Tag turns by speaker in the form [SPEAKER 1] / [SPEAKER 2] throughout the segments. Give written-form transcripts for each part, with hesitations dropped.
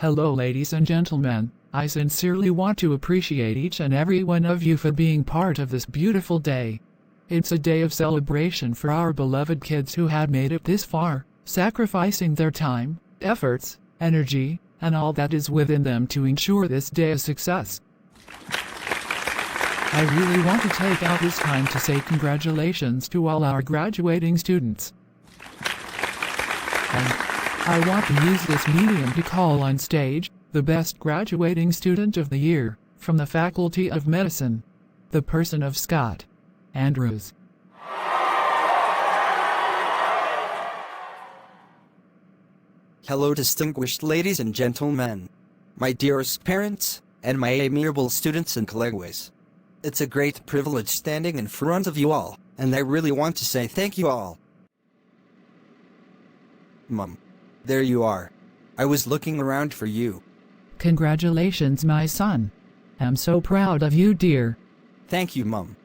[SPEAKER 1] Hello, ladies and gentlemen. I sincerely want to appreciate each and every one of you for being part of this beautiful day. It's a day of celebration for our beloved kids who had made it this far, sacrificing their time, efforts, energy, and all that is within them to ensure this day a success. I really want to take out this time to say congratulations to all our graduating students. And I want to use this medium to call on stage the best graduating student of the year from the Faculty of Medicine, the person of Scott Andrews.
[SPEAKER 2] Hello, distinguished ladies and gentlemen, my dearest parents, and my amiable students and colleagues. It's a great privilege standing in front of you all, and I really want to say thank you all. Mom, there you are. I was looking around for you.
[SPEAKER 1] Congratulations, my son. I'm so proud of you, dear.
[SPEAKER 2] Thank you, Mom.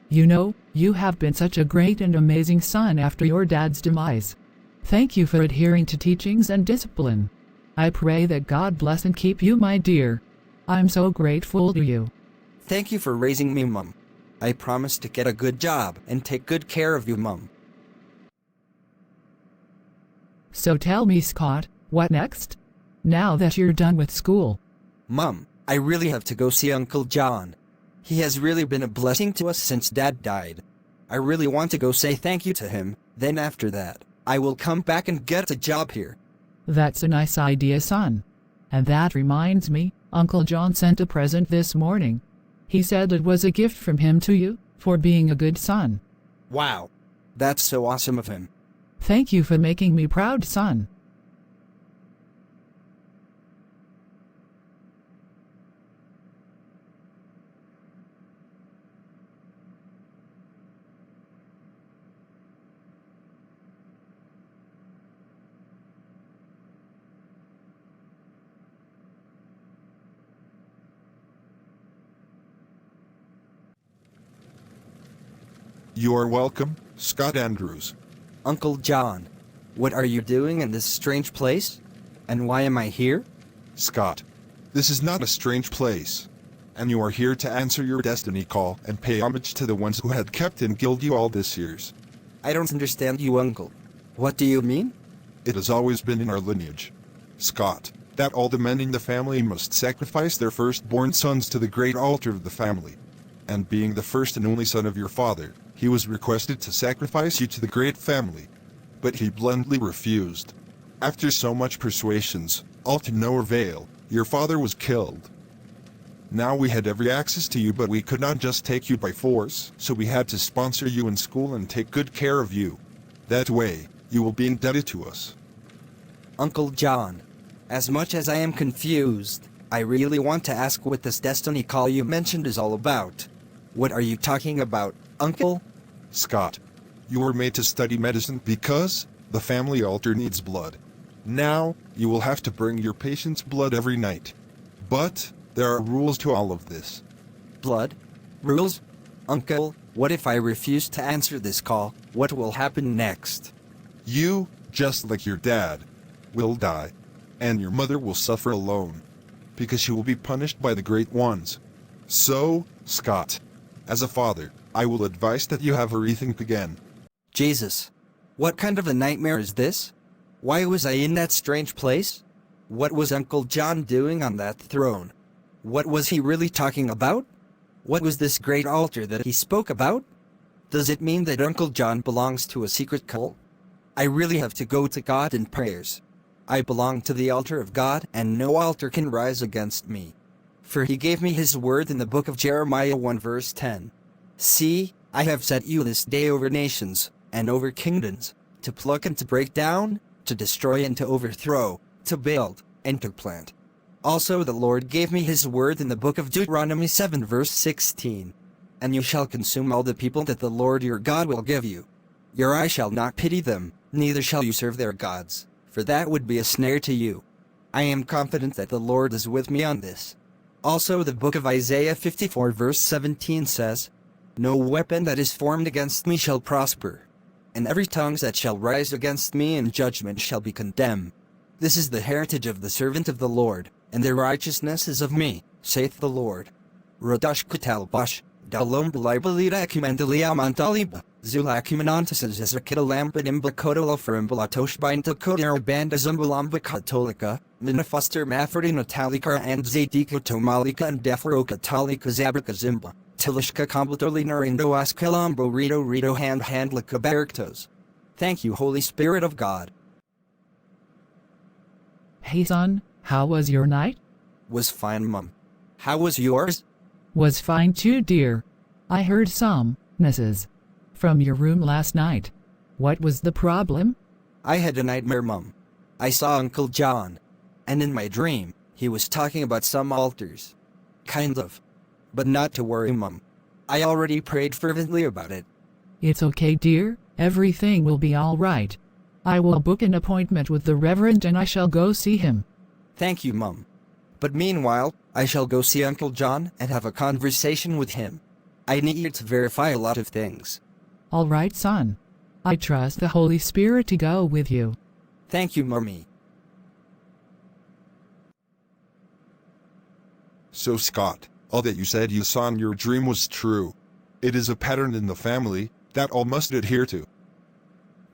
[SPEAKER 1] You know, you have been such a great and amazing son after your dad's demise. Thank you for adhering to teachings and discipline. I pray that God bless and keep you, my dear. I'm so grateful to you.
[SPEAKER 2] Thank you for raising me, Mom. I promise to get a good job and take good care of you, Mom.
[SPEAKER 1] So tell me, Scott, what next? Now that you're done with school.
[SPEAKER 2] Mom, I really have to go see Uncle John. He has really been a blessing to us since Dad died. I really want to go say thank you to him, then after that, I will come back and get a job here.
[SPEAKER 1] That's a nice idea, son. And that reminds me, Uncle John sent a present this morning. He said it was a gift from him to you, for being a good son.
[SPEAKER 2] Wow. That's so awesome of him.
[SPEAKER 1] Thank you for making me proud, son.
[SPEAKER 3] You are welcome, Scott Andrews.
[SPEAKER 2] Uncle John, what are you doing in this strange place? And why am I here?
[SPEAKER 3] Scott, this is not a strange place. And you are here to answer your destiny call and pay homage to the ones who had kept and guided you all these years.
[SPEAKER 2] I don't understand you, Uncle. What do you mean?
[SPEAKER 3] It has always been in our lineage, Scott, that all the men in the family must sacrifice their firstborn sons to the great altar of the family. And being the first and only son of your father, he was requested to sacrifice you to the great family. But he bluntly refused. After so much persuasions, all to no avail, your father was killed. Now we had every access to you, but we could not just take you by force, so we had to sponsor you in school and take good care of you. That way, you will be indebted to us.
[SPEAKER 2] Uncle John, as much as I am confused, I really want to ask what this destiny call you mentioned is all about. What are you talking about, Uncle?
[SPEAKER 3] Scott, you were made to study medicine because the family altar needs blood. Now, you will have to bring your patient's blood every night. But there are rules to all of this.
[SPEAKER 2] Blood? Rules? Uncle, what if I refuse to answer this call? What will happen next?
[SPEAKER 3] You, just like your dad, will die. And your mother will suffer alone. Because she will be punished by the great ones. So, Scott, as a father, I will advise that you have a rethink again.
[SPEAKER 2] Jesus. What kind of a nightmare is this? Why was I in that strange place? What was Uncle John doing on that throne? What was he really talking about? What was this great altar that he spoke about? Does it mean that Uncle John belongs to a secret cult? I really have to go to God in prayers. I belong to the altar of God, and no altar can rise against me. For he gave me his word in the book of Jeremiah 1 verse 10. See, I have set you this day over nations, and over kingdoms, to pluck and to break down, to destroy and to overthrow, to build, and to plant. Also the Lord gave me his word in the book of Deuteronomy 7 verse 16. And you shall consume all the people that the Lord your God will give you. Your eye shall not pity them, neither shall you serve their gods, for that would be a snare to you. I am confident that the Lord is with me on this. Also the book of Isaiah 54 verse 17 says, No weapon that is formed against me shall prosper, and every tongue that shall rise against me in judgment shall be condemned. This is the heritage of the servant of the Lord, and their righteousness is of me, saith the Lord. Rodash Kutalbash, Dalom Bilibalita Acumendalia Montaliba, Zulacumanontas Zizakitalampa Imbacotola for Imbalatosh Binta Kodera Banda Zumbulamba Catolica, Minafoster Mafferty Natalica and Zadika Tomalika and Deferoca Talika Zabrika Zimba, Tilishka Completolina Indo Ascalambo Rito Handlika Barictos. Thank you, Holy Spirit of God.
[SPEAKER 1] Hey son, how was your night?
[SPEAKER 2] Was fine, Mum. How was yours?
[SPEAKER 1] Was fine too, dear. I heard some noises from your room last night. What was the problem?
[SPEAKER 2] I had a nightmare, Mum. I saw Uncle John. And in my dream, he was talking about some altars. Kind of. But not to worry, Mum. I already prayed fervently about it.
[SPEAKER 1] It's okay, dear. Everything will be all right. I will book an appointment with the Reverend and I shall go see him.
[SPEAKER 2] Thank you, Mum. But meanwhile, I shall go see Uncle John and have a conversation with him. I need to verify a lot of things.
[SPEAKER 1] All right, son. I trust the Holy Spirit to go with you.
[SPEAKER 2] Thank you, Mummy.
[SPEAKER 3] So Scott, all that you said you saw in your dream was true. It is a pattern in the family that all must adhere to.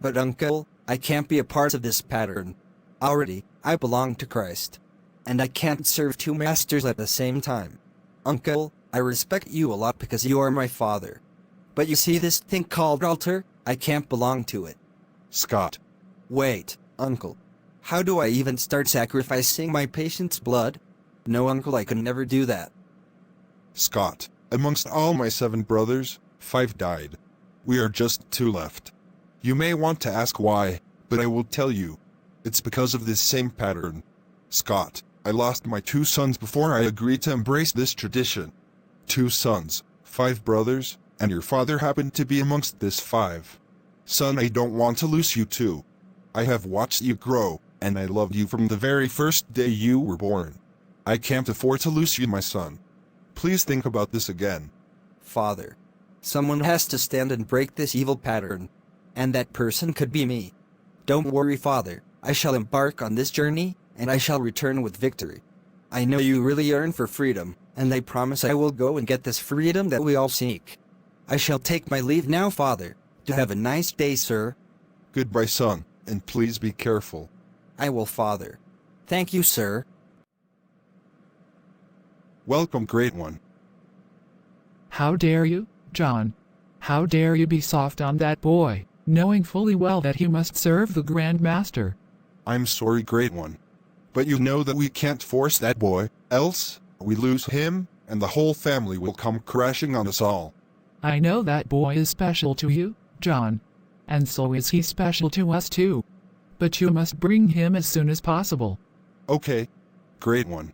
[SPEAKER 2] But Uncle, I can't be a part of this pattern. Already, I belong to Christ. And I can't serve two masters at the same time. Uncle, I respect you a lot because you are my father. But you see this thing called altar? I can't belong to it.
[SPEAKER 3] Scott.
[SPEAKER 2] Wait, Uncle. How do I even start sacrificing my patient's blood? No, Uncle, I can never do that.
[SPEAKER 3] Scott, amongst all my 7 brothers, 5 died. We are just 2 left. You may want to ask why, but I will tell you. It's because of this same pattern. Scott, I lost my 2 sons before I agreed to embrace this tradition. 2 sons, 5 brothers, and your father happened to be amongst this 5. Son, I don't want to lose you too. I have watched you grow, and I loved you from the very first day you were born. I can't afford to lose you, my son. Please think about this again.
[SPEAKER 2] Father, someone has to stand and break this evil pattern. And that person could be me. Don't worry, Father. I shall embark on this journey, and I shall return with victory. I know you really yearn for freedom, and I promise I will go and get this freedom that we all seek. I shall take my leave now, Father. To have a nice day, sir.
[SPEAKER 3] Goodbye, son, and please be careful.
[SPEAKER 2] I will, Father. Thank you, sir.
[SPEAKER 3] Welcome, Great One.
[SPEAKER 1] How dare you, John? How dare you be soft on that boy, knowing fully well that he must serve the Grand Master?
[SPEAKER 3] I'm sorry, Great One. But you know that we can't force that boy, else we lose him, and the whole family will come crashing on us all.
[SPEAKER 1] I know that boy is special to you, John. And so is he special to us too. But you must bring him as soon as possible.
[SPEAKER 3] Okay, Great One.